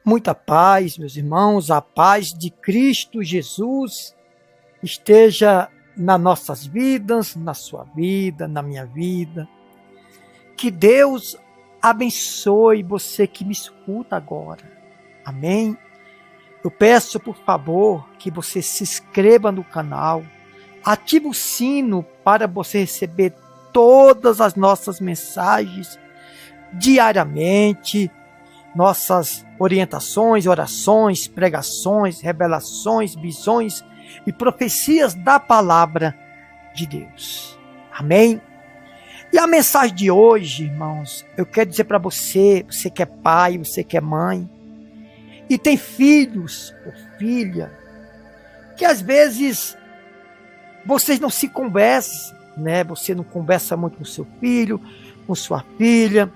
Muita paz, meus irmãos, a paz de Cristo Jesus esteja nas nossas vidas, na sua vida, na minha vida. Que Deus abençoe você que me escuta agora. Amém? Eu peço, por favor, que você se inscreva no canal, ative o sino para você receber todas as nossas mensagens diariamente, nossas orientações, orações, pregações, revelações, visões e profecias da palavra de Deus. Amém? E a mensagem de hoje, irmãos, eu quero dizer para você, você que é pai, você que é mãe, e tem filhos ou filha, que às vezes vocês não se conversam, né? Você não conversa muito com seu filho, com sua filha.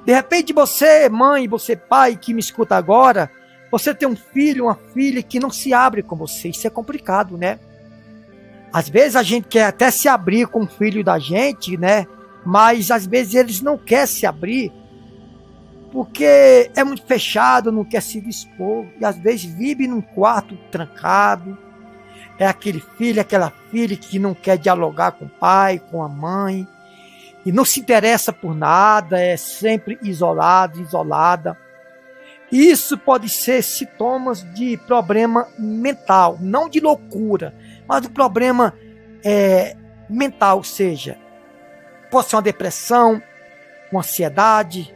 De repente você, mãe, você pai que me escuta agora, você tem um filho, uma filha que não se abre com você. Isso é complicado, né? Às vezes a gente quer até se abrir com o filho da gente, né? Mas às vezes eles não querem se abrir porque é muito fechado, não quer se dispor. E às vezes vive num quarto trancado. É aquele filho, aquela filha que não quer dialogar com o pai, com a mãe. E não se interessa por nada, é sempre isolado, isolada. Isso pode ser sintomas de problema mental, não de loucura, mas de problema mental, ou seja, pode ser uma depressão, uma ansiedade,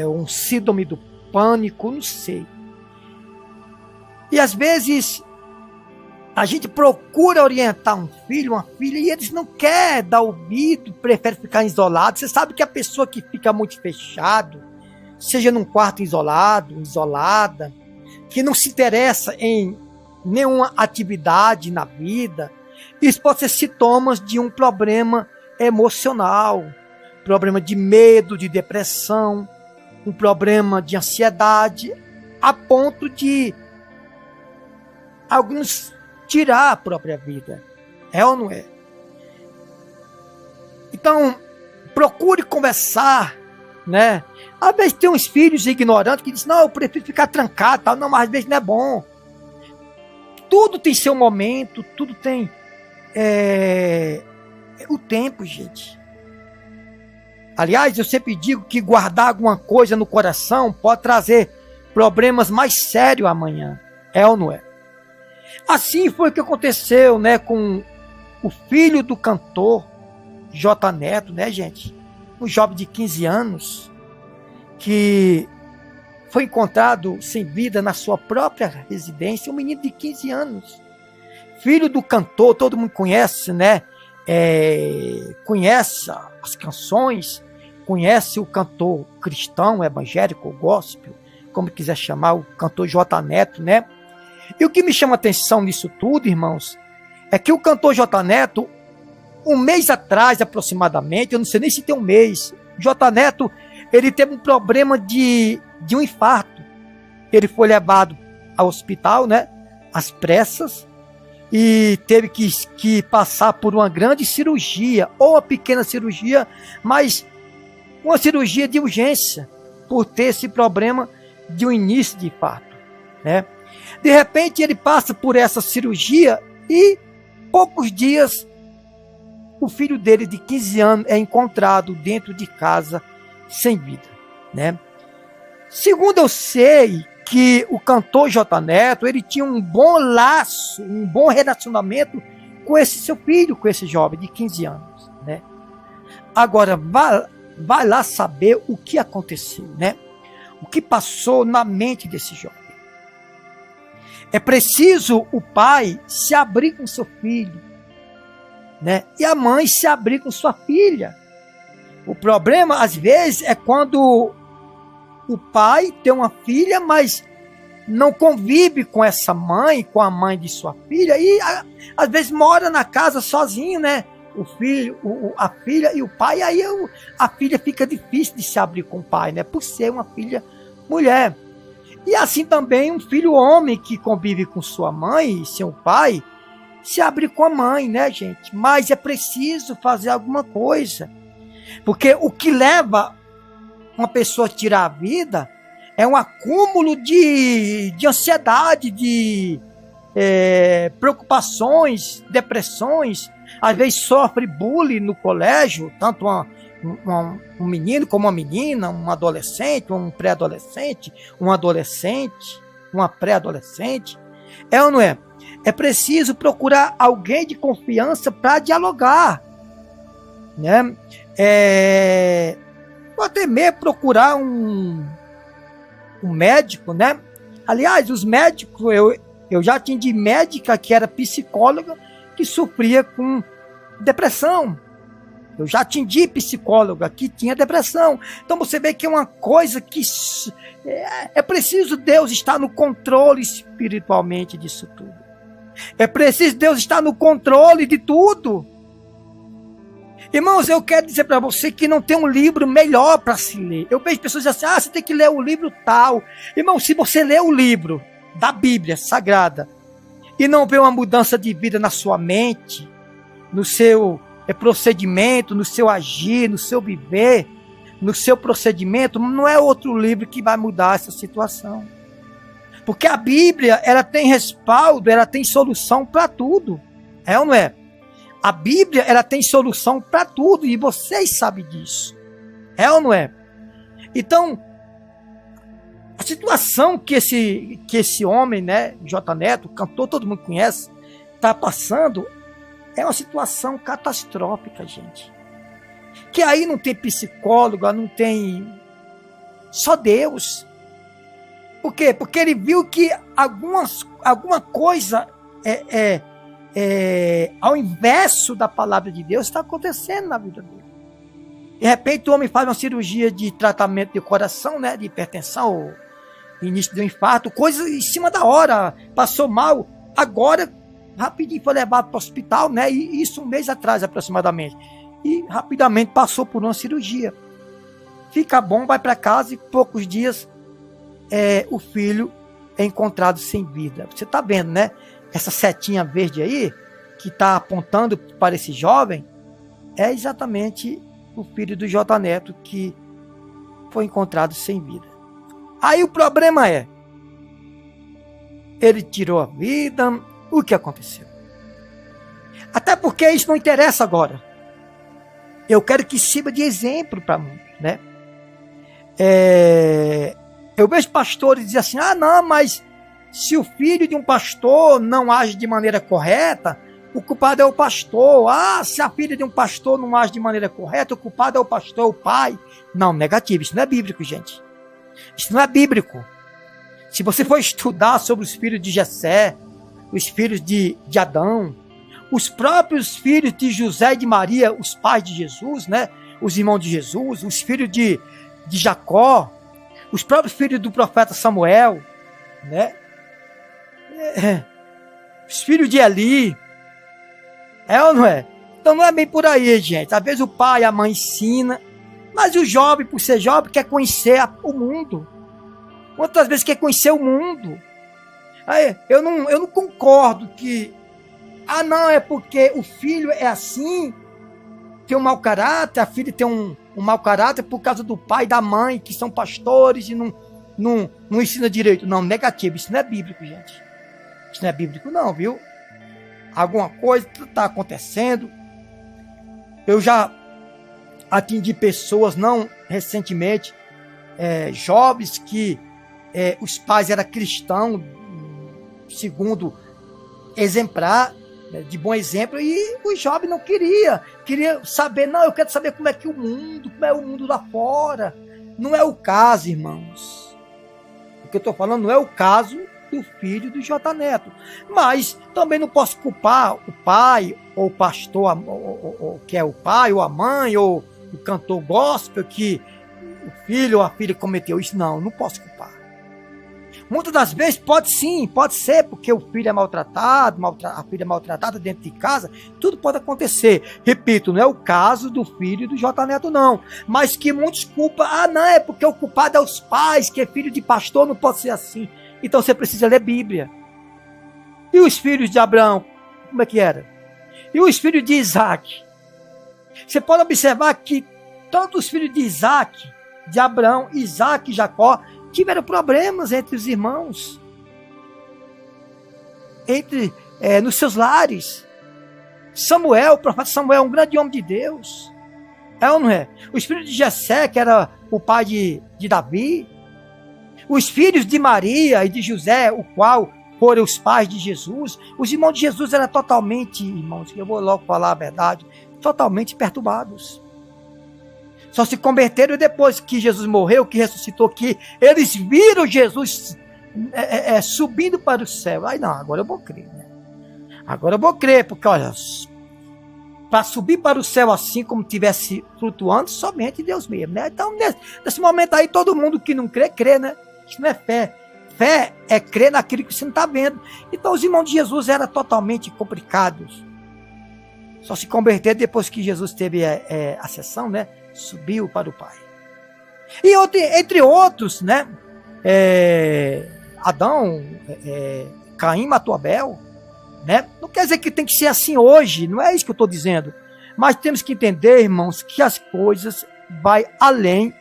um síndrome do pânico, não sei. E às vezes a gente procura orientar um filho, uma filha, e eles não querem dar ouvido, preferem ficar isolados. Você sabe que a pessoa que fica muito fechado, seja num quarto isolado, isolada, que não se interessa em nenhuma atividade na vida, isso pode ser sintomas de um problema emocional, problema de medo, de depressão, um problema de ansiedade, a ponto de alguns tirar a própria vida. É ou não é? Então, procure conversar, né? Às vezes tem uns filhos ignorantes que dizem, não, eu prefiro ficar trancado, tal. Não, mas às vezes não é bom. Tudo tem seu momento, tudo tem o tempo, gente. Aliás, eu sempre digo que guardar alguma coisa no coração pode trazer problemas mais sérios amanhã. É ou não é? Assim foi o que aconteceu, né, com o filho do cantor J. Neto, né, gente? Um jovem de 15 anos que foi encontrado sem vida na sua própria residência, um menino de 15 anos. Filho do cantor, todo mundo conhece, né? Conhece as canções, conhece o cantor cristão, evangélico, gospel, como quiser chamar, o cantor J. Neto, né? E o que me chama a atenção nisso tudo, irmãos, é que o cantor J. Neto, um mês atrás aproximadamente, eu não sei nem se tem um mês, J. Neto, ele teve um problema de um infarto. Ele foi levado ao hospital, né, às pressas, e teve que passar por uma grande cirurgia, ou uma pequena cirurgia, mas uma cirurgia de urgência, por ter esse problema de um início de infarto, né? De repente ele passa por essa cirurgia e poucos dias o filho dele de 15 anos é encontrado dentro de casa sem vida, né? Segundo eu sei que o cantor J. Neto, ele tinha um bom laço, um bom relacionamento com esse seu filho, com esse jovem de 15 anos, né? Agora, vai lá saber o que aconteceu, né? O que passou na mente desse jovem. É preciso o pai se abrir com seu filho, né? E a mãe se abrir com sua filha. O problema, às vezes, é quando o pai tem uma filha, mas não convive com essa mãe, com a mãe de sua filha, e às vezes mora na casa sozinho, né? O filho, a filha e o pai, e aí a filha fica difícil de se abrir com o pai, né? Por ser uma filha mulher. E assim também um filho homem que convive com sua mãe e seu pai, se abrir com a mãe, né, gente? Mas é preciso fazer alguma coisa. Porque o que leva uma pessoa a tirar a vida É um acúmulo de ansiedade, de preocupações, depressões. Às vezes sofre bullying no colégio, tanto um menino como uma menina, um adolescente, um pré-adolescente, um adolescente, uma pré-adolescente. É ou não é? É preciso procurar alguém de confiança para dialogar, né? Ou até mesmo procurar um médico, né? Aliás, os médicos, eu já atendi médica que era psicóloga que sofria com depressão. Eu já atendi psicóloga que tinha depressão. Então você vê que é uma coisa que é preciso Deus estar no controle espiritualmente disso tudo. É preciso Deus estar no controle de tudo. Irmãos, eu quero dizer para você que não tem um livro melhor para se ler. Eu vejo pessoas dizendo assim, você tem que ler o livro tal. Irmão, se você ler o livro da Bíblia Sagrada e não vê uma mudança de vida na sua mente, no seu procedimento, no seu agir, no seu viver, no seu procedimento, não é outro livro que vai mudar essa situação. Porque a Bíblia, ela tem respaldo, ela tem solução para tudo. É ou não é? A Bíblia, ela tem solução para tudo e vocês sabem disso. É ou não é? Então, a situação que esse homem, né, J. Neto, cantor, todo mundo conhece, está passando, é uma situação catastrófica, gente. Que aí não tem psicólogo, não tem... Só Deus. Por quê? Porque ele viu que alguma coisa ao inverso da palavra de Deus está acontecendo na vida dele. De repente o homem faz uma cirurgia de tratamento de coração, né, de hipertensão, início de um infarto, coisa em cima da hora, passou mal, agora rapidinho foi levado para o hospital, né, e isso um mês atrás aproximadamente, e rapidamente passou por uma cirurgia. Fica bom, vai para casa e poucos dias o filho é encontrado sem vida. Você está vendo, né? Essa setinha verde aí, que está apontando para esse jovem, é exatamente o filho do J. Neto que foi encontrado sem vida. Aí o problema é, ele tirou a vida, o que aconteceu? Até porque isso não interessa agora. Eu quero que sirva de exemplo para muitos, né? Eu vejo pastores dizer assim, não, mas se o filho de um pastor não age de maneira correta, o culpado é o pastor. Se a filha de um pastor não age de maneira correta, o culpado é o pastor, o pai. Não, negativo, isso não é bíblico, gente. Isso não é bíblico. Se você for estudar sobre os filhos de Jessé, os filhos de Adão, os próprios filhos de José e de Maria, os pais de Jesus, né? Os irmãos de Jesus, os filhos de Jacó, os próprios filhos do profeta Samuel, né? Os filhos de Eli. É ou não é? Então não é bem por aí, gente. Às vezes o pai e a mãe ensina, mas o jovem, por ser jovem, quer conhecer o mundo. Quantas vezes quer conhecer o mundo? Aí, eu não concordo que não, é porque o filho é assim, tem um mau caráter, a filha tem um mau caráter por causa do pai e da mãe, que são pastores e não ensina direito. Não, negativo, isso não é bíblico, gente. Isso não é bíblico não, viu? Alguma coisa está acontecendo. Eu já atendi pessoas, não recentemente, jovens que os pais eram cristãos, segundo exemplar, de bom exemplo, e o jovem não queria saber, não, eu quero saber como é o mundo lá fora. Não é o caso, irmãos. O que eu estou falando não é o caso do filho do J. Neto. Mas também não posso culpar o pai, ou o pastor, ou que é o pai, ou a mãe, ou o cantor gospel, que o filho ou a filha cometeu isso. Não posso culpar. Muitas das vezes pode ser, porque o filho é maltratado, a filha é maltratada dentro de casa, tudo pode acontecer. Repito, não é o caso do filho do J. Neto, não. Mas que muitos culpam, não, é porque o culpado é os pais, que é filho de pastor, não pode ser assim. Então você precisa ler Bíblia. E os filhos de Abraão, como é que era? E os filhos de Isaac? Você pode observar que tanto os filhos de Isaac, de Abraão, Isaac e Jacó, tiveram problemas entre os irmãos, nos seus lares. Samuel, o profeta Samuel, um grande homem de Deus. É ou não é? Os filhos de Jessé, que era o pai de Davi. Os filhos de Maria e de José, o qual foram os pais de Jesus. Os irmãos de Jesus eram totalmente, irmãos, eu vou logo falar a verdade, totalmente perturbados. Só se converteram depois que Jesus morreu, que ressuscitou, que eles viram Jesus subindo para o céu. Aí não, agora eu vou crer, né? Agora eu vou crer, porque olha, para subir para o céu assim como estivesse flutuando, somente Deus mesmo, né? Então, nesse momento aí, todo mundo que não crê, crê, né? Isso não é fé. Fé é crer naquilo que você não está vendo. Então, os irmãos de Jesus eram totalmente complicados. Só se converter depois que Jesus teve a sessão, né? Subiu para o Pai. E entre outros, né? Adão, Caim matou Abel, né? Não quer dizer que tem que ser assim hoje, não é isso que eu estou dizendo. Mas temos que entender, irmãos, que as coisas vão além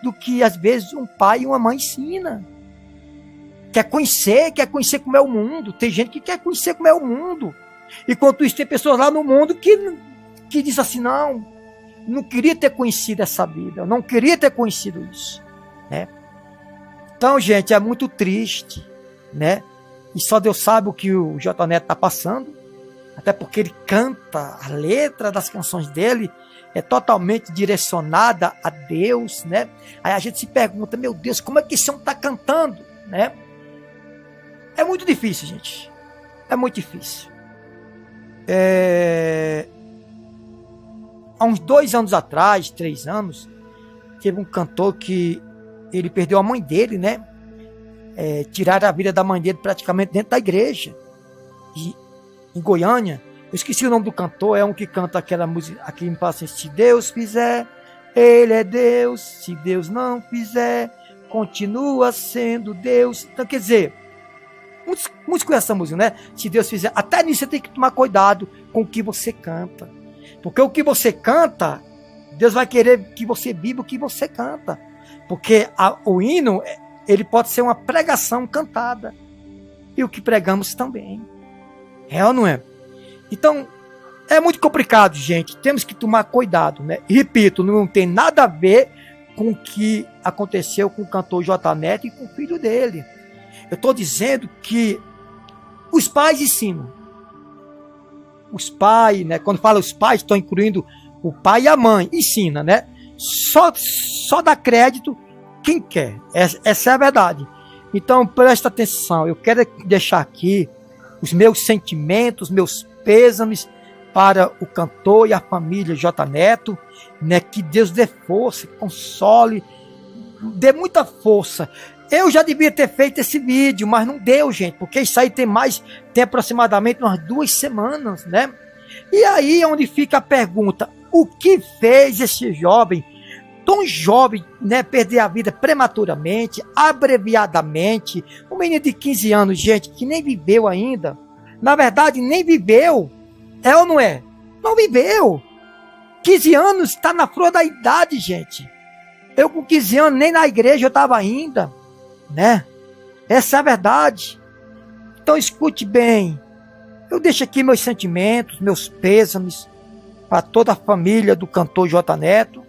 do que às vezes um pai e uma mãe ensina. Quer conhecer como é o mundo. Tem gente que quer conhecer como é o mundo. Enquanto isso, tem pessoas lá no mundo que diz assim, não queria ter conhecido essa vida, eu não queria ter conhecido isso, né? Então, gente, é muito triste, né? E só Deus sabe o que o J. Neto está passando, até porque ele canta, a letra das canções dele é totalmente direcionada a Deus, né? Aí a gente se pergunta, meu Deus, como é que esse homem está cantando, né? É muito difícil, gente. É muito difícil. Há uns 2 anos atrás, 3 anos, teve um cantor que ele perdeu a mãe dele, né? Tiraram a vida da mãe dele praticamente dentro da igreja. E, em Goiânia, eu esqueci o nome do cantor, é um que canta aquela música, aqui me passa assim, se Deus fizer, Ele é Deus, se Deus não fizer, continua sendo Deus. Então, quer dizer, muitos conhecem essa música, né? Se Deus fizer, até nisso você tem que tomar cuidado com o que você canta. Porque o que você canta, Deus vai querer que você viva o que você canta. Porque o hino, ele pode ser uma pregação cantada. E o que pregamos também. É ou não é? Então, é muito complicado, gente. Temos que tomar cuidado, né? E, repito, não tem nada a ver com o que aconteceu com o cantor J. Neto e com o filho dele. Eu estou dizendo que os pais ensinam. Os pais, né? Quando fala os pais, estou incluindo o pai e a mãe. Ensina, né? Só dá crédito quem quer. Essa é a verdade. Então, presta atenção. Eu quero deixar aqui os meus sentimentos, meus pêsames para o cantor e a família J. Neto, né? Que Deus dê força, console, dê muita força. Eu já devia ter feito esse vídeo, mas não deu, gente, porque isso aí tem aproximadamente umas 2 semanas, né? E aí é onde fica a pergunta, o que fez esse jovem, tão jovem, né, perder a vida prematuramente, abreviadamente, um menino de 15 anos, gente, que nem viveu ainda, na verdade nem viveu, é ou não é? Não viveu, 15 anos está na flor da idade, gente. Eu com 15 anos, nem na igreja eu estava ainda, né? Essa é a verdade. Então escute bem. Eu deixo aqui meus sentimentos, meus pêsames para toda a família do cantor J. Neto.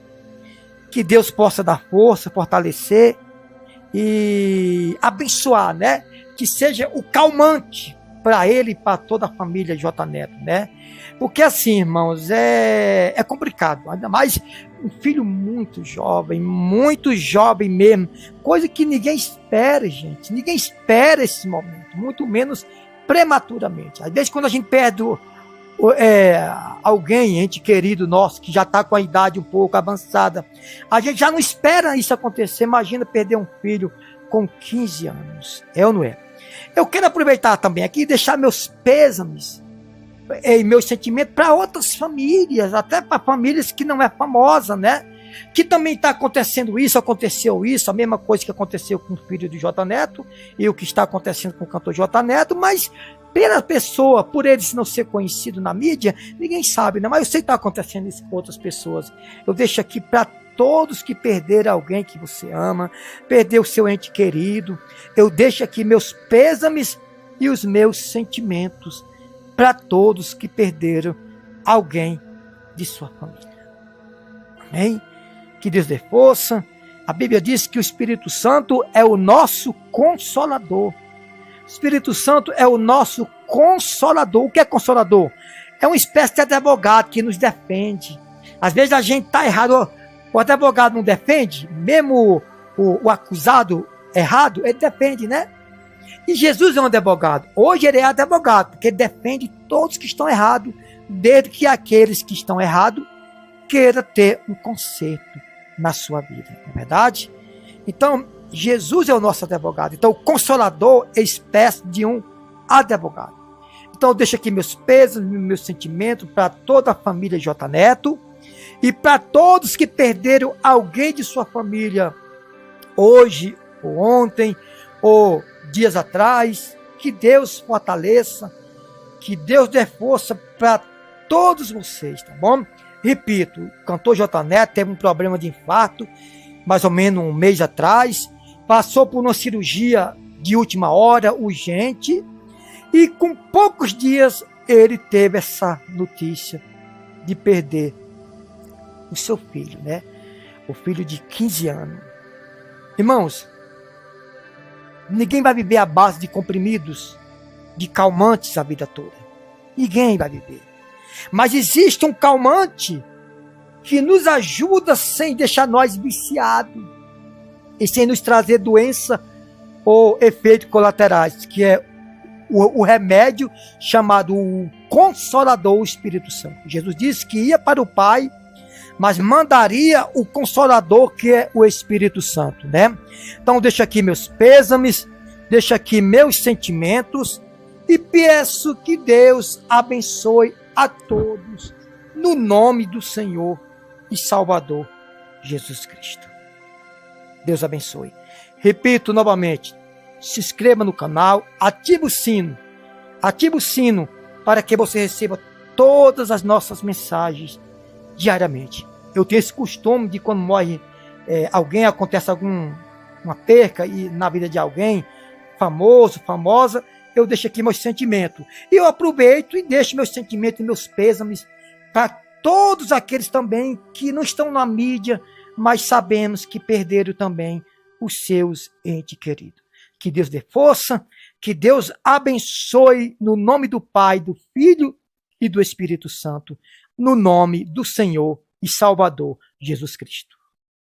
Que Deus possa dar força, fortalecer e abençoar, né? Que seja o calmante para ele e para toda a família J. Neto, né? Porque assim, irmãos, é complicado. Ainda mais um filho muito jovem mesmo. Coisa que ninguém espera, gente. Ninguém espera esse momento, muito menos prematuramente. Às vezes, quando a gente perde alguém, ente querido nosso, que já está com a idade um pouco avançada, a gente já não espera isso acontecer. Imagina perder um filho com 15 anos. É ou não é? Eu quero aproveitar também aqui e deixar meus pêsames e meus sentimentos para outras famílias, até para famílias que não é famosa, né? Que também está acontecendo isso, aconteceu isso, a mesma coisa que aconteceu com o filho do J. Neto e o que está acontecendo com o cantor J. Neto, mas pela pessoa, por ele não ser conhecido na mídia, ninguém sabe, né? Mas eu sei que está acontecendo isso com outras pessoas. Eu deixo aqui para todos que perderam alguém que você ama, perdeu o seu ente querido. Eu deixo aqui meus pêsames e os meus sentimentos para todos que perderam alguém de sua família. Amém? Que Deus dê força. A Bíblia diz que o Espírito Santo é o nosso consolador. O Espírito Santo é o nosso consolador. O que é consolador? É uma espécie de advogado que nos defende. Às vezes a gente está errado. O advogado não defende, mesmo o acusado errado, ele defende, né? E Jesus é um advogado. Hoje ele é advogado, porque ele defende todos que estão errados, desde que aqueles que estão errados queiram ter um conserto na sua vida, não é verdade? Então, Jesus é o nosso advogado. Então, o Consolador é espécie de um advogado. Então, eu deixo aqui meus pesos, meus sentimentos para toda a família J. Neto e para todos que perderam alguém de sua família hoje, ou ontem, ou dias atrás. Que Deus fortaleça, que Deus dê força para todos vocês, tá bom? Repito, o cantor J. Neto teve um problema de infarto, mais ou menos um mês atrás, passou por uma cirurgia de última hora, urgente, e com poucos dias ele teve essa notícia de perder o seu filho, né? O filho de 15 anos. Irmãos, ninguém vai viver à base de comprimidos, de calmantes a vida toda. Ninguém vai viver. Mas existe um calmante que nos ajuda sem deixar nós viciados e sem nos trazer doença ou efeitos colaterais, que é o remédio chamado o Consolador, o Espírito Santo. Jesus disse que ia para o Pai, mas mandaria o Consolador, que é o Espírito Santo, né? Então deixo aqui meus pêsames, deixo aqui meus sentimentos e peço que Deus abençoe a todos no nome do Senhor e Salvador Jesus Cristo. Deus abençoe. Repito novamente, se inscreva no canal, ative o sino para que você receba todas as nossas mensagens diariamente. Eu tenho esse costume de quando morre alguém, acontece uma perca na vida de alguém, famoso, famosa, eu deixo aqui meus sentimentos. E eu aproveito e deixo meus sentimentos e meus pêsames para todos aqueles também que não estão na mídia, mas sabemos que perderam também os seus entes queridos. Que Deus dê força, que Deus abençoe no nome do Pai, do Filho e do Espírito Santo, no nome do Senhor e Salvador Jesus Cristo.